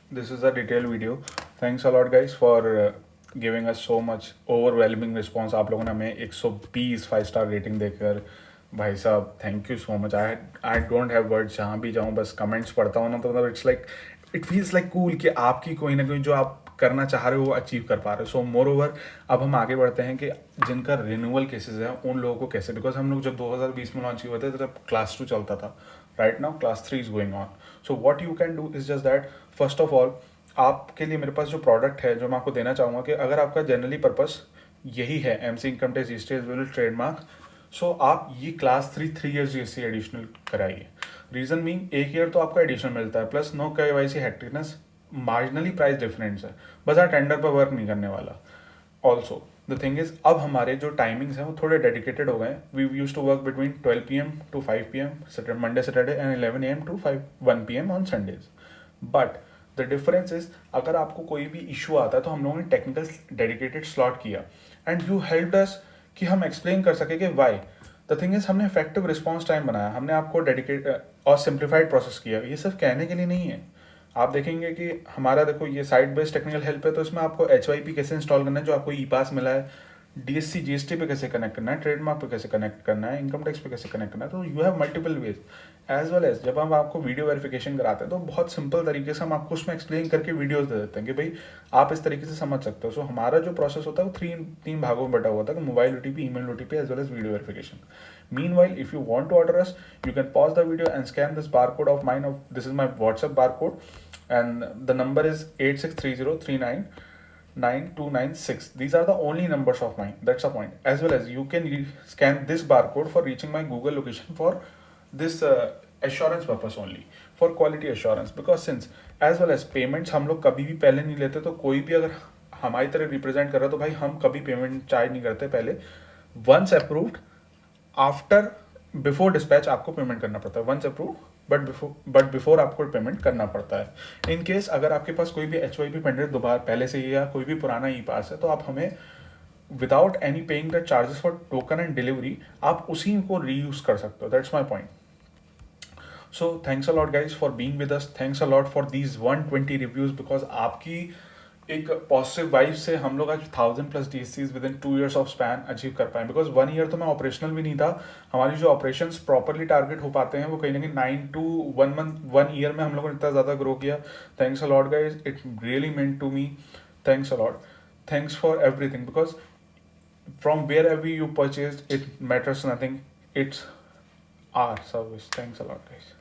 This is a detailed video. Thanks a lot guys for giving us so much overwhelming response. आप लोगों ने हमें 120 5 star rating देकर, भाई साहब thank you so much. I don't have words. जहाँ भी जाऊँ बस कमेंट्स पढ़ता हूँ ना, तो मतलब it's like it feels like cool कि आपकी कोई ना कोई जो आप करना चाह रहे हो वो अचीव कर पा रहे हो. सो मोर ओवर अब हम आगे बढ़ते हैं कि जिनका रिन्यूअल केसेस है उन लोगों को कैसे, बिकॉज हम लोग जब 2020 में लॉन्च किए थे तब क्लास 2 चलता था. Right now class 3 is going on. So what you can do is just that. First of all आपके लिए मेरे पास जो प्रोडक्ट है जो मैं आपको देना चाहूँगा कि अगर आपका जनरली पर्पस यही है MC income tax register as well trademark, so आप ये क्लास 3 3 ईयर्स जीएससी एडिशनल कराइए. रीजन मीन 1 ईयर तो आपका एडिशनल मिलता है, plus no KYC hecticness, marginally price difference है, बस आप टेंडर पर वर्क नहीं करने वाला. ऑल्सो द थिंग इज अब हमारे जो टाइमिंग्स हैं वो थोड़े डेडिकेटेड हो गए. We use to work between 12 PM to 5 PM Monday Saturday and 11 AM to 1 PM on Sundays. But the difference is अगर आपको कोई भी इशू आता है तो हम लोगों ने टेक्निकल डेडिकेटेड स्लॉट किया एंड यू हेल्प अस कि हम एक्सप्लेन कर सके कि वाई. द थिंग इज हमने इफेक्टिव रिस्पॉन्स टाइम बनाया, हमने आपको डेडिकेट और सिंप्लीफाइड प्रोसेस किया. ये सिर्फ कहने के लिए नहीं है. आप देखेंगे कि हमारा देखो ये साइट बेस्ड टेक्निकल हेल्प है, तो इसमें आपको HYP कैसे इंस्टॉल करना है जो आपको ई पास मिला है, DSC GST पे कैसे कनेक्ट करना है, ट्रेडमार्क पे कैसे कनेक्ट करना है, इनकम टैक्स पे कैसे कनेक्ट करना है. तो you have multiple ways. As well as जब हम आपको वीडियो वेरिफिकेशन कराते हैं तो बहुत सिंपल तरीके से हम आपको उसमें एक्सप्लेन करके वीडियोस दे देते हैं कि भाई आप इस तरीके से समझ सकते हो. सो हमारा जो प्रोसेस होता है वो तीन भागों में बटा हुआ था कि mobile OTP, email OTP as well as video verification. Meanwhile, if you want to order us, you can pause the video and scan this barcode of mine. This is my WhatsApp barcode, and the number is 8630399296. These are the only numbers of mine. That's the point. As well as you can scan this barcode for reaching my Google location for this assurance purpose only, for quality assurance. Because since as well as payments हम लोग कभी भी पहले नहीं लेते, तो कोई भी अगर हमारी तरह रिप्रेजेंट कर रहा है तो भाई हम कभी पेमेंट चार्ज नहीं करते पहले. Once approved, after before dispatch आपको पेमेंट करना पड़ता है. वंस अप्रूव बट बिफोर आपको पेमेंट करना पड़ता है. इन केस अगर आपके पास कोई भी HYP पेंडेंट दोबारा पहले से ही या कोई भी पुराना ई पास है तो आप हमें without any paying the charges for token and delivery आप उसी को रीयूज कर सकते हो. That's my point. So thanks a lot guys for being with us. Thanks a lot for these 120 reviews, because आपकी एक पॉजिटिव वाइब से हम लोग आज 1000+ DSCs with in 2 years of span achieve कर पाए. बिकॉज 1 year तो मैं ऑपरेशनल भी नहीं था. हमारी जो ऑपरेशन प्रॉपरली टारगेट हो पाते हैं वो कहीं ना कहीं 9 to 1 year में हम लोगों ने इतना ज़्यादा ग्रो किया. Thanks a lot guys, it really meant to me. Thanks a lot. Thanks for everything, because from wherever you purchase it matters nothing. It's our service. Thanks a lot guys.